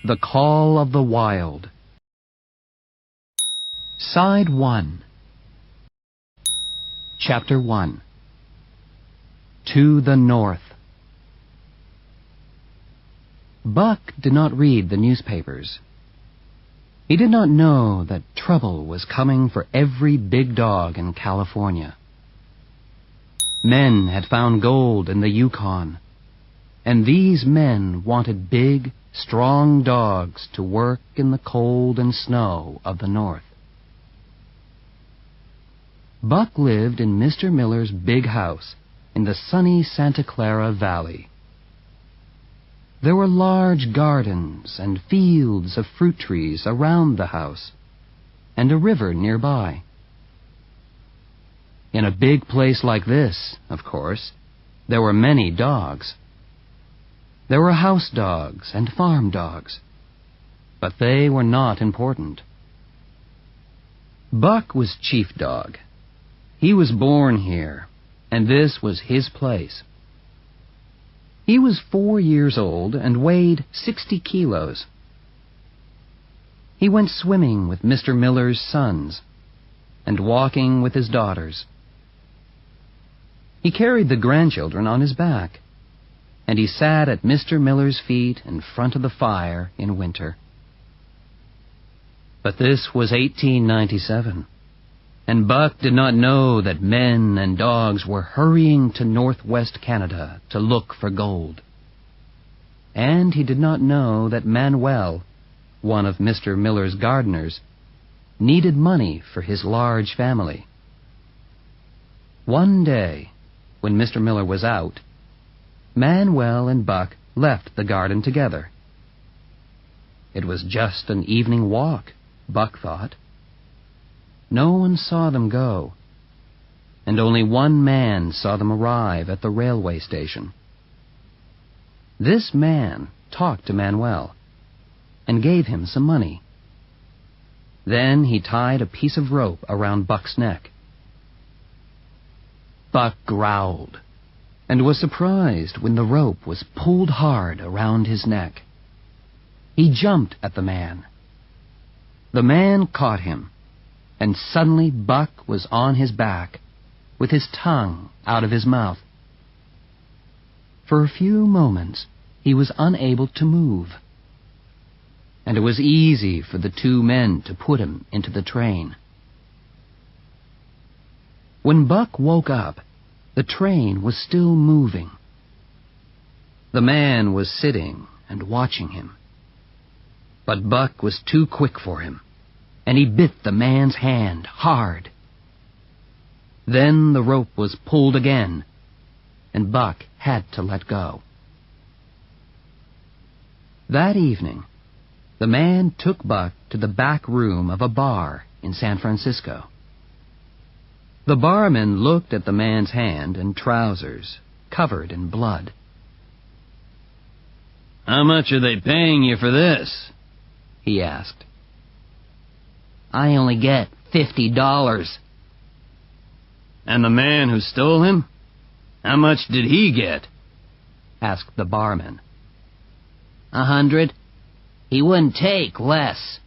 The Call of the Wild. Side 1. Chapter 1. To the North. Buck did not read the newspapers. He did not know that trouble was coming for every big dog in California. Men had found gold in the Yukon, and these men wanted big, strong dogs to work in the cold and snow of the North. Buck lived in Mr. Miller's big house in the sunny Santa Clara Valley. There were large gardens and fields of fruit trees around the house, and a river nearby. In a big place like this, of course, there were many dogs. There were house dogs and farm dogs, but they were not important. Buck was chief dog. He was born here, and this was his place. He was 4 years old and weighed 60 kilos. He went swimming with Mr. Miller's sons and walking with his daughters. He carried the grandchildren on his back, and he sat at Mr. Miller's feet in front of the fire in winter. But this was 1897, and Buck did not know that men and dogs were hurrying to northwest Canada to look for gold. And he did not know that Manuel, one of Mr. Miller's gardeners, needed money for his large family. One day, when Mr. Miller was out, Manuel and Buck left the garden together. It was just an evening walk, Buck thought. No one saw them go, and only one man saw them arrive at the railway station. This man talked to Manuel and gave him some money. Then he tied a piece of rope around Buck's neck. Buck growled and was surprised when the rope was pulled hard around his neck. He jumped at the man. The man caught him, and suddenly Buck was on his back, with his tongue out of his mouth. For a few moments he was unable to move, and it was easy for the two men to put him into the train. When Buck woke up, the train was still moving. The man was sitting and watching him. But Buck was too quick for him, and he bit the man's hand hard. Then the rope was pulled again, and Buck had to let go. That evening, the man took Buck to the back room of a bar in San Francisco. The barman looked at the man's hand and trousers, covered in blood. "How much are they paying you for this?" he asked. "I only get $50. "And the man who stole him? How much did he get?" asked the barman. 100. He wouldn't take less."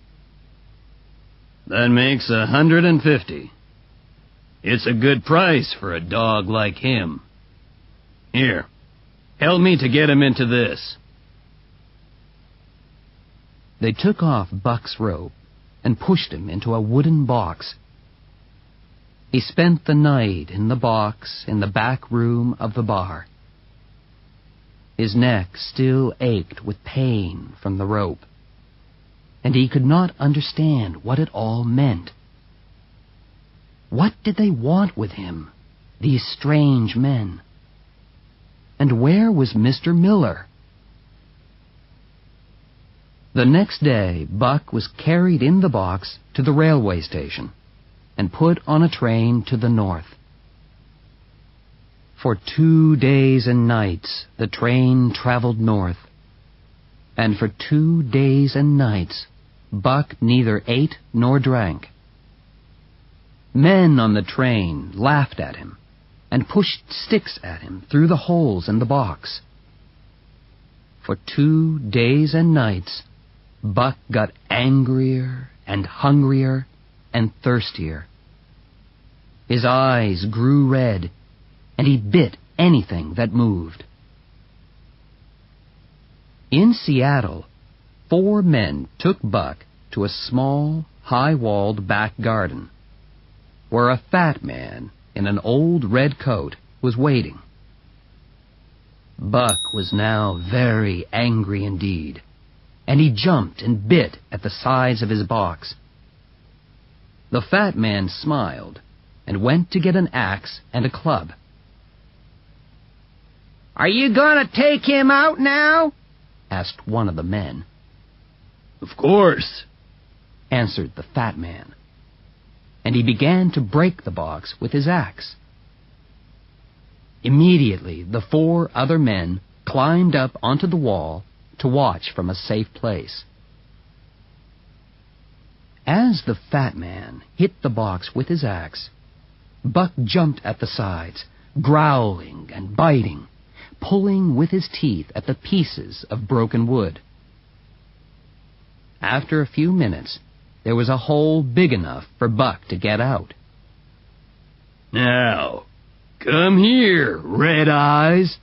"That makes 150. It's a good price for a dog like him. Here, help me to get him into this." They took off Buck's rope and pushed him into a wooden box. He spent the night in the box in the back room of the bar. His neck still ached with pain from the rope, and he could not understand what it all meant. What did they want with him, these strange men? And where was Mr. Miller? The next day, Buck was carried in the box to the railway station and put on a train to the north. For 2 days and nights, the train traveled north. And for 2 days and nights, Buck neither ate nor drank. Men on the train laughed at him and pushed sticks at him through the holes in the box. For 2 days and nights, Buck got angrier and hungrier and thirstier. His eyes grew red, and he bit anything that moved. In Seattle, 4 men took Buck to a small, high-walled back garden, where a fat man in an old red coat was waiting. Buck was now very angry indeed, and he jumped and bit at the sides of his box. The fat man smiled and went to get an axe and a club. "Are you going to take him out now?" asked one of the men. "Of course," answered the fat man, and he began to break the box with his axe. Immediately, the 4 other men climbed up onto the wall to watch from a safe place. As the fat man hit the box with his axe, Buck jumped at the sides, growling and biting, pulling with his teeth at the pieces of broken wood. After a few minutes, there was a hole big enough for Buck to get out. "Now, come here, Red Eyes,"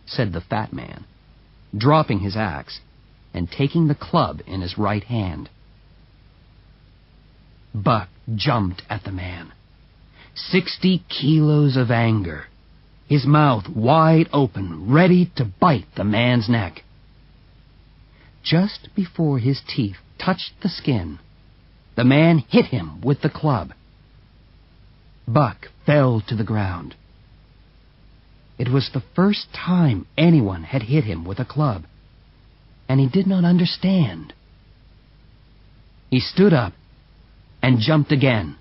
said the fat man, dropping his axe and taking the club in his right hand. Buck jumped at the man, 60 kilos of anger, his mouth wide open, ready to bite the man's neck. Just before his teeth touched the skin, the man hit him with the club. Buck fell to the ground. It was the first time anyone had hit him with a club, and he did not understand. He stood up and jumped again.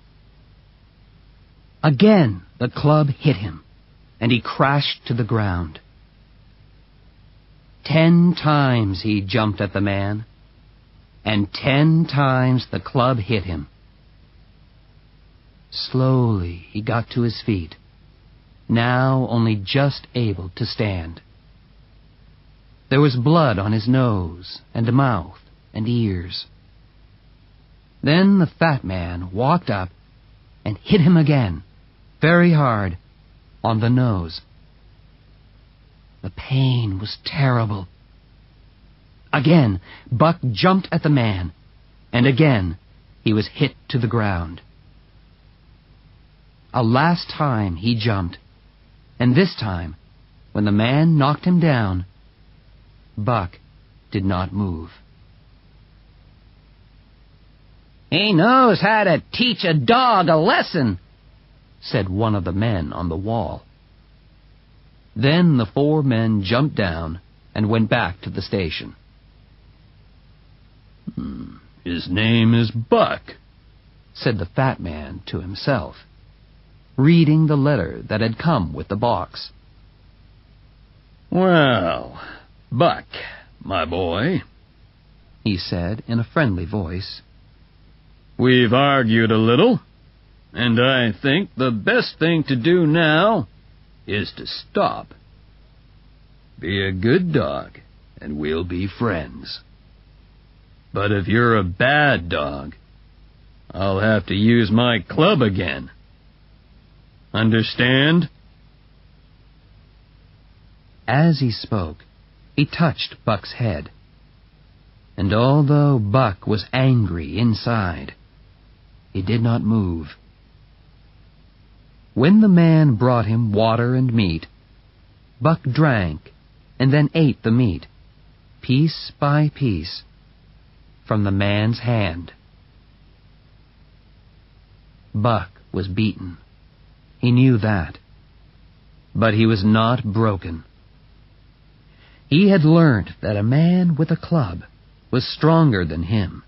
Again the club hit him, and he crashed to the ground. 10 times he jumped at the man, and 10 times the club hit him. Slowly he got to his feet, now only just able to stand. There was blood on his nose and mouth and ears. Then the fat man walked up and hit him again, very hard, on the nose. The pain was terrible. Again, Buck jumped at the man, and again he was hit to the ground. A last time he jumped, and this time, when the man knocked him down, Buck did not move. "He knows how to teach a dog a lesson," said one of the men on the wall. Then the 4 men jumped down and went back to the station. "His name is Buck," said the fat man to himself, reading the letter that had come with the box. "Well, Buck, my boy," he said in a friendly voice, "we've argued a little, and I think the best thing to do now is to stop. Be a good dog, and we'll be friends. But if you're a bad dog, I'll have to use my club again. Understand?" As he spoke, he touched Buck's head, and although Buck was angry inside, he did not move. When the man brought him water and meat, Buck drank and then ate the meat, piece by piece, from the man's hand. Buck was beaten. He knew that. But he was not broken. He had learned that a man with a club was stronger than him.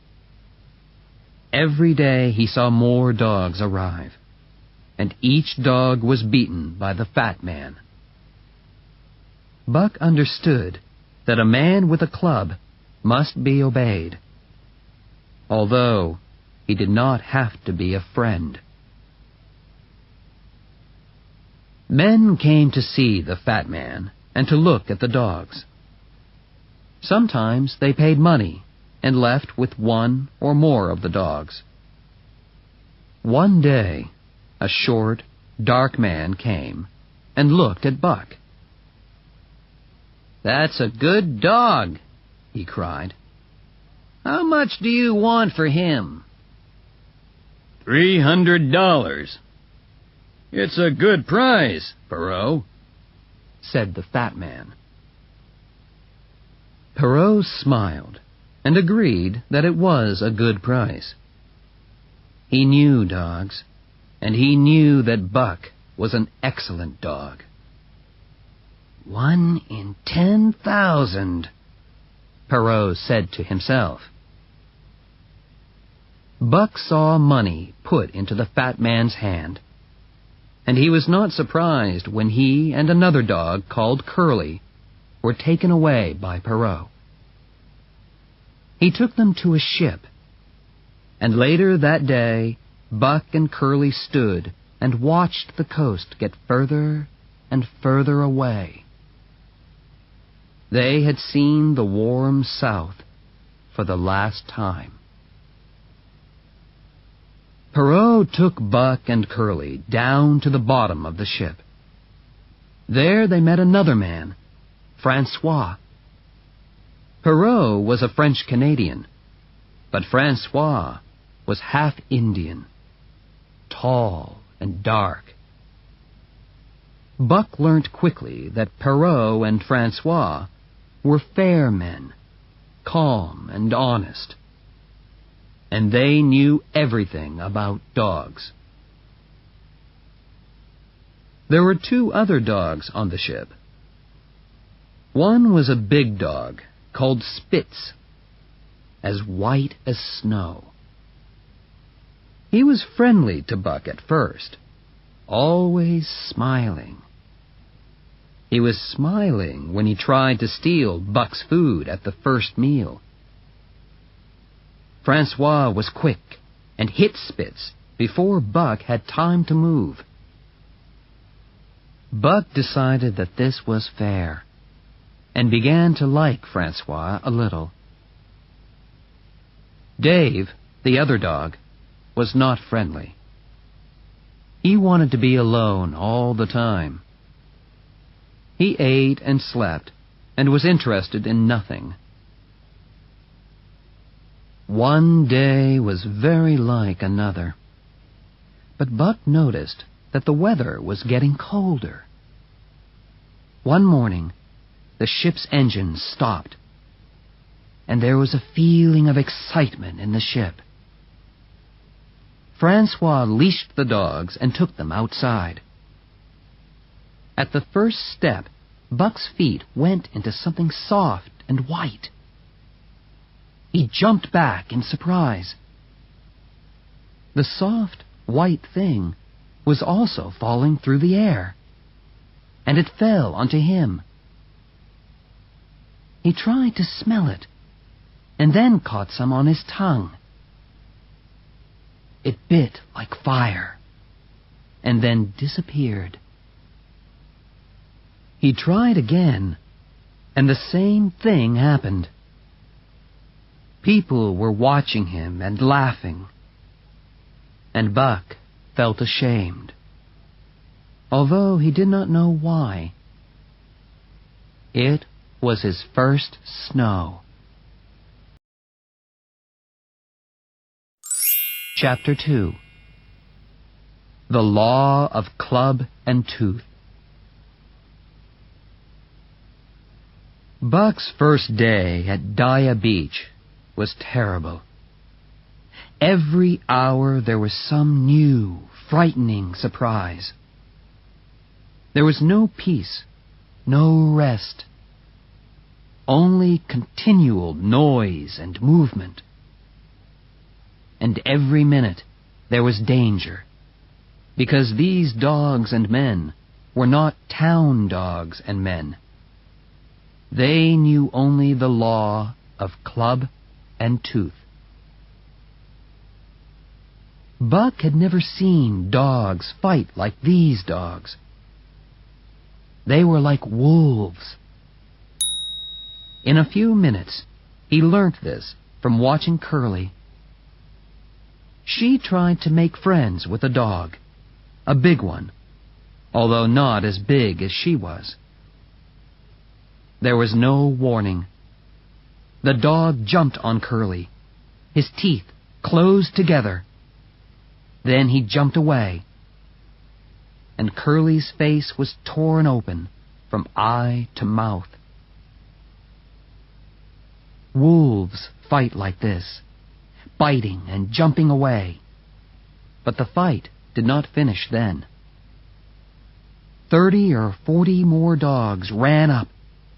Every day he saw more dogs arrive, and each dog was beaten by the fat man. Buck understood that a man with a club must be obeyed, although he did not have to be a friend. Men came to see the fat man and to look at the dogs. Sometimes they paid money, and left with one or more of the dogs. One day, a short, dark man came and looked at Buck. "That's a good dog," he cried. "How much do you want for him?" $300. It's a good price, Perrault, said the fat man. Perrault smiled and agreed that it was a good price. He knew dogs, and he knew that Buck was an excellent dog. 1 in 10,000, Perrault said to himself. Buck saw money put into the fat man's hand, and he was not surprised when he and another dog called Curly were taken away by Perrault. He took them to a ship, and later that day Buck and Curly stood and watched the coast get further and further away. They had seen the warm South for the last time. Perrault took Buck and Curly down to the bottom of the ship. There they met another man, Francois. Perrault was a French-Canadian, but Francois was half Indian, tall and dark. Buck learnt quickly that Perrault and Francois were fair men, calm and honest, and they knew everything about dogs. There were 2 other dogs on the ship. One was a big dog called Spitz, as white as snow. He was friendly to Buck at first, always smiling. He was smiling when he tried to steal Buck's food at the first meal. Francois was quick and hit Spitz before Buck had time to move. Buck decided that this was fair and began to like Francois a little. Dave, the other dog, was not friendly. He wanted to be alone all the time. He ate and slept and was interested in nothing. One day was very like another, but Buck noticed that the weather was getting colder. One morning, the ship's engines stopped, and there was a feeling of excitement in the ship. Francois leashed the dogs and took them outside. At the first step, Buck's feet went into something soft and white. He jumped back in surprise. The soft, white thing was also falling through the air, and it fell onto him. He tried to smell it, and then caught some on his tongue. It bit like fire, and then disappeared. He tried again, and the same thing happened. People were watching him and laughing, and Buck felt ashamed, although he did not know why. It was his first snow. Chapter 2. The Law of Club and Tooth. Buck's first day at Dyea Beach was terrible. Every hour there was some new, frightening surprise. There was no peace, no rest, only continual noise and movement. And every minute there was danger, because these dogs and men were not town dogs and men. They knew only the law of club and tooth. Buck had never seen dogs fight like these dogs. They were like wolves. In a few minutes, he learnt this from watching Curly. She tried to make friends with a dog, a big one, although not as big as she was. There was no warning. The dog jumped on Curly, his teeth closed together. Then he jumped away, and Curly's face was torn open from eye to mouth. Wolves fight like this, biting and jumping away. But the fight did not finish then. 30 or 40 more dogs ran up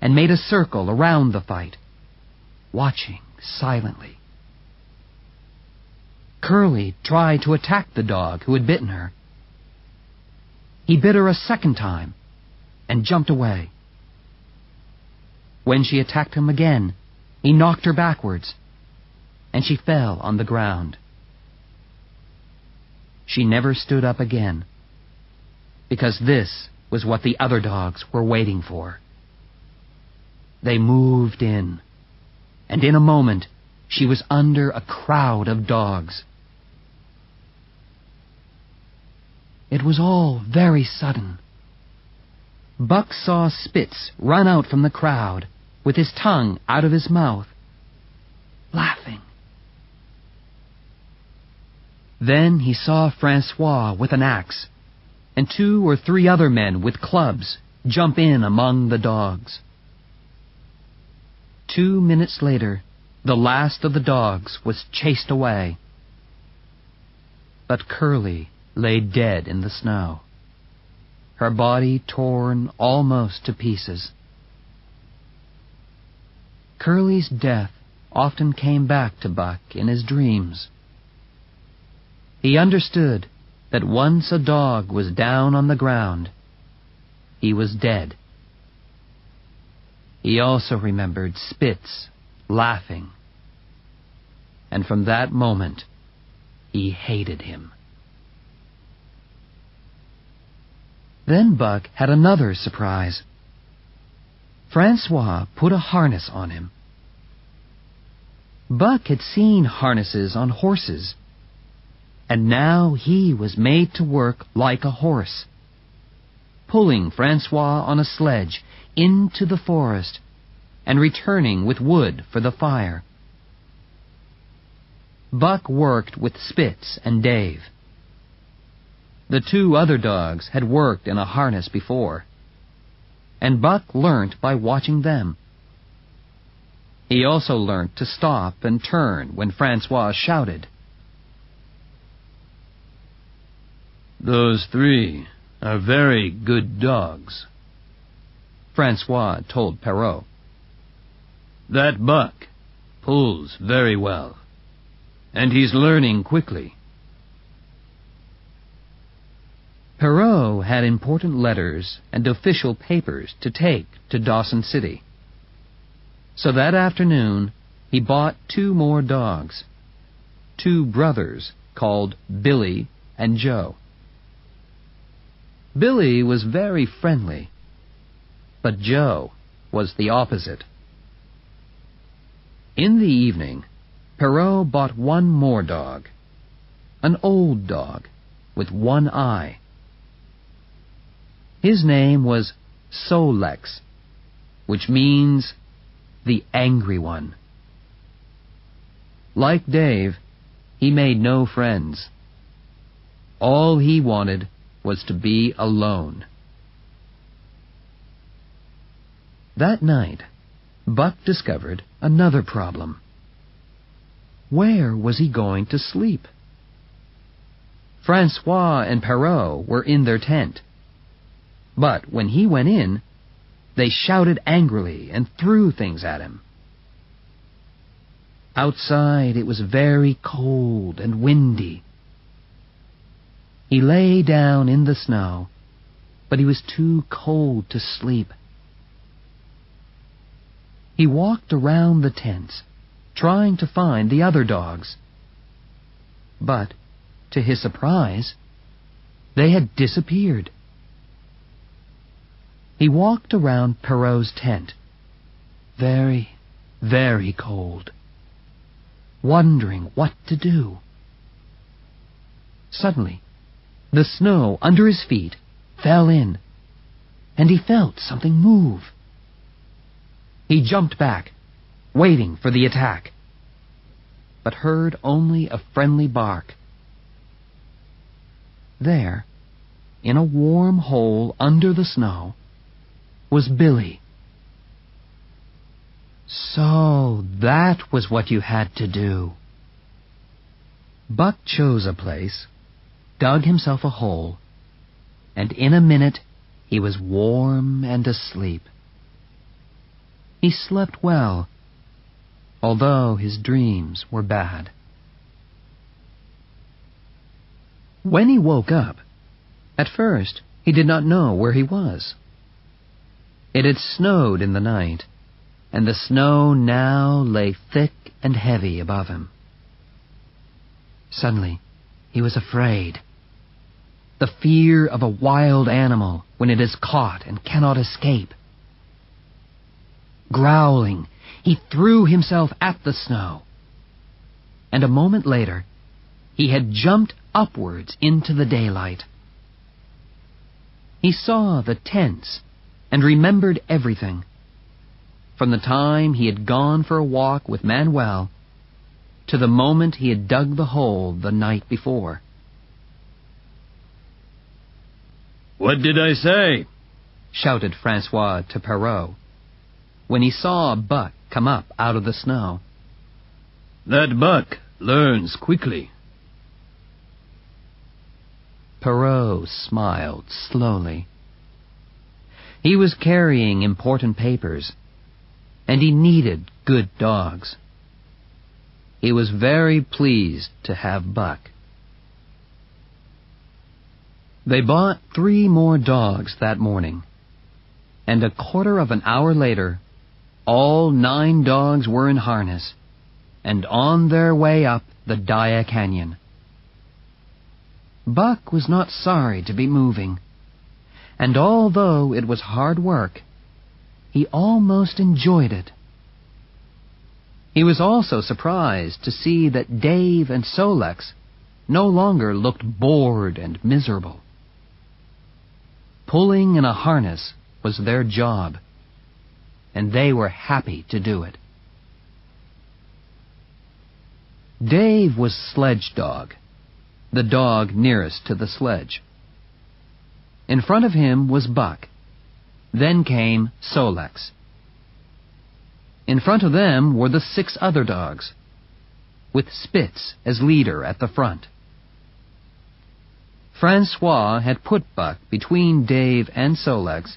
and made a circle around the fight, watching silently. Curly tried to attack the dog who had bitten her. He bit her a second time and jumped away. When she attacked him again, he knocked her backwards, and she fell on the ground. She never stood up again, because this was what the other dogs were waiting for. They moved in, and in a moment she was under a crowd of dogs. It was all very sudden. Buck saw Spitz run out from the crowd with his tongue out of his mouth, laughing. Then he saw Francois with an axe, and 2 or 3 other men with clubs jump in among the dogs. 2 minutes later, the last of the dogs was chased away. But Curly lay dead in the snow, her body torn almost to pieces. Curly's death often came back to Buck in his dreams. He understood that once a dog was down on the ground, he was dead. He also remembered Spitz laughing, and from that moment he hated him. Then Buck had another surprise. Francois put a harness on him. Buck had seen harnesses on horses, and now he was made to work like a horse, pulling Francois on a sledge into the forest and returning with wood for the fire. Buck worked with Spitz and Dave. The 2 other dogs had worked in a harness before, and Buck learnt by watching them. He also learnt to stop and turn when Francois shouted. "Those 3 are very good dogs," Francois told Perrault. "That Buck pulls very well, and he's learning quickly." Perrault had important letters and official papers to take to Dawson City. So that afternoon he bought 2 more dogs, 2 brothers called Billy and Joe. Billy was very friendly, but Joe was the opposite. In the evening, Perrault bought 1 more dog, an old dog with 1 eye. His name was Sol-Leks, which means the angry one. Like Dave, he made no friends. All he wanted was to be alone. That night, Buck discovered another problem. Where was he going to sleep? Francois and Perrault were in their tent, but when he went in, they shouted angrily and threw things at him. Outside it was very cold and windy. He lay down in the snow, but he was too cold to sleep. He walked around the tents, trying to find the other dogs. But, to his surprise, they had disappeared. He walked around Perrault's tent, very, very cold. wondering what to do. Suddenly, the snow under his feet fell in, and he felt something move. He jumped back, waiting for the attack, but heard only a friendly bark. There, in a warm hole under the snow, was Billy. So that was what you had to do. Buck chose a place, dug himself a hole, and in a minute he was warm and asleep. He slept well, although his dreams were bad. When he woke up, at first he did not know where he was. It had snowed in the night, and the snow now lay thick and heavy above him. Suddenly, he was afraid. The fear of a wild animal when it is caught and cannot escape. Growling, he threw himself at the snow, and a moment later, he had jumped upwards into the daylight. He saw the tents and remembered everything, from the time he had gone for a walk with Manuel to the moment he had dug the hole the night before. "What did I say?" shouted Francois to Perrault when he saw Buck come up out of the snow. "That Buck learns quickly." Perrault smiled slowly. He was carrying important papers, and he needed good dogs. He was very pleased to have Buck. They bought 3 more dogs that morning, and a quarter of an hour later, all 9 dogs were in harness and on their way up the Daya Canyon. Buck was not sorry to be moving, and although it was hard work, he almost enjoyed it. He was also surprised to see that Dave and Sol-leks no longer looked bored and miserable. Pulling in a harness was their job, and they were happy to do it. Dave was sledge dog, the dog nearest to the sledge. In front of him was Buck. Then came Sol-leks. In front of them were the 6 other dogs, with Spitz as leader at the front. Francois had put Buck between Dave and Sol-leks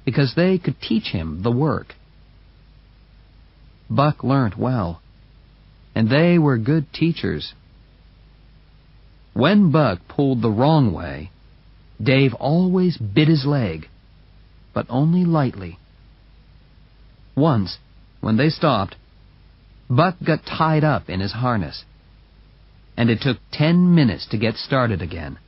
because they could teach him the work. Buck learnt well, and they were good teachers. When Buck pulled the wrong way, Dave always bit his leg, but only lightly. Once, when they stopped, Buck got tied up in his harness, and it took 10 minutes to get started again.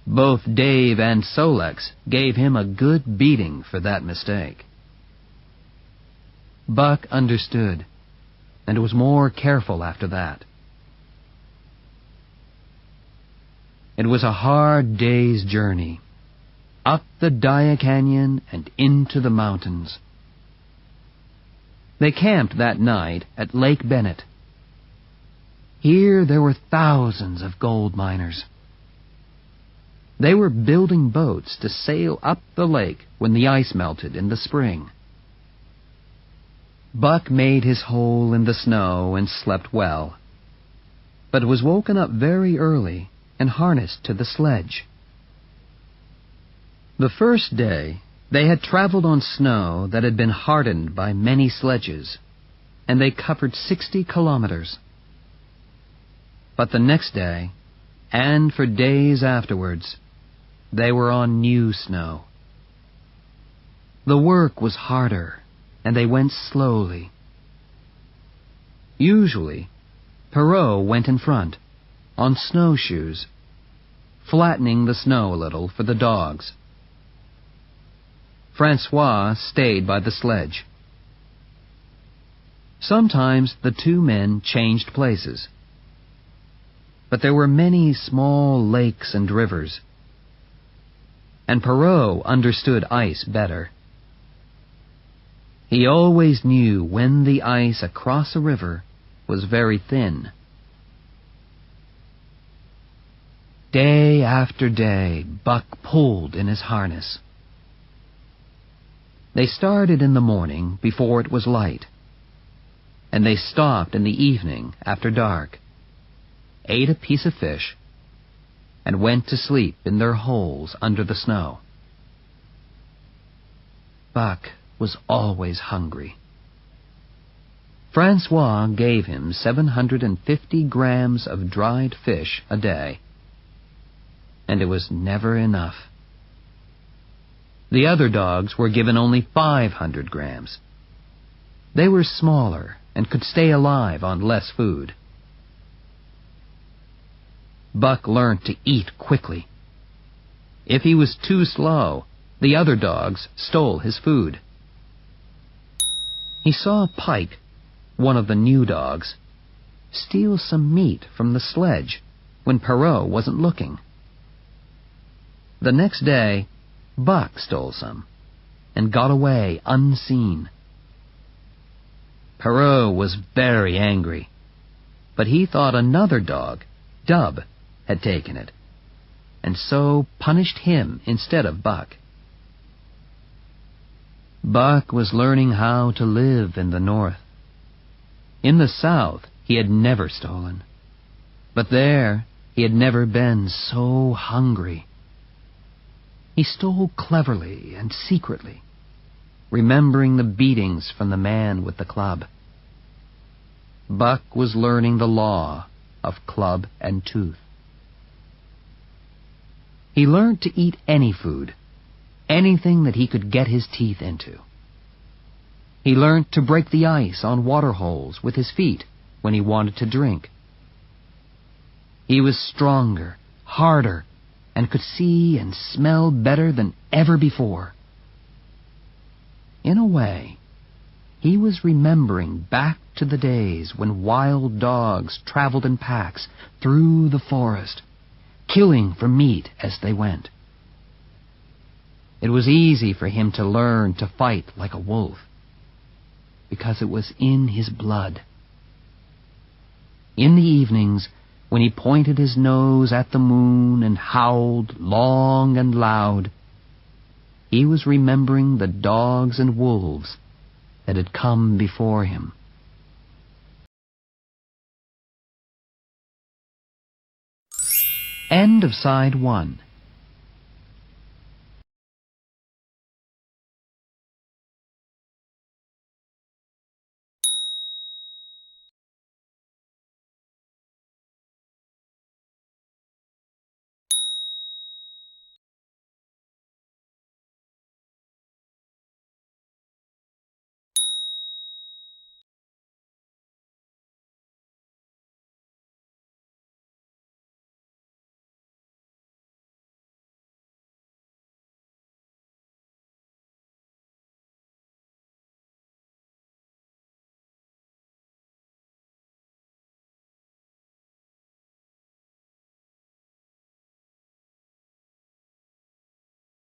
Both Dave and Sol-leks gave him a good beating for that mistake. Buck understood, and was more careful after that. It was a hard day's journey, up the Daya Canyon and into the mountains. They camped that night at Lake Bennett. Here there were thousands of gold miners. They were building boats to sail up the lake when the ice melted in the spring. Buck made his hole in the snow and slept well, but was woken up very early and harnessed to the sledge. The first day, they had traveled on snow that had been hardened by many sledges, and they covered 60 kilometers. But the next day, and for days afterwards, they were on new snow. The work was harder, and they went slowly. Usually, Perrault went in front, on snowshoes, flattening the snow a little for the dogs. Francois stayed by the sledge. Sometimes the two men changed places. But there were many small lakes and rivers, and Perrault understood ice better. He always knew when the ice across a river was very thin. Day after day, Buck pulled in his harness. They started in the morning before it was light, and they stopped in the evening after dark, ate a piece of fish, and went to sleep in their holes under the snow. Buck was always hungry. Francois gave him 750 grams of dried fish a day, and it was never enough. The other dogs were given only 500 grams. They were smaller and could stay alive on less food. Buck learned to eat quickly. If he was too slow, the other dogs stole his food. He saw Pike, one of the new dogs, steal some meat from the sledge when Perrault wasn't looking. The next day, Buck stole some and got away unseen. Perrault was very angry, but he thought another dog, Dub, had taken it, and so punished him instead of Buck. Buck was learning how to live in the north. In the south, he had never stolen, but there he had never been so hungry. He stole cleverly and secretly, remembering the beatings from the man with the club. Buck was learning the law of club and tooth. He learned to eat any food, anything that he could get his teeth into. He learned to break the ice on water holes with his feet when he wanted to drink. He was stronger, harder, and could see and smell better than ever before. In a way, he was remembering back to the days when wild dogs traveled in packs through the forest, killing for meat as they went. It was easy for him to learn to fight like a wolf, because it was in his blood. In the evenings, when he pointed his nose at the moon and howled long and loud, he was remembering the dogs and wolves that had come before him. End of Side 1.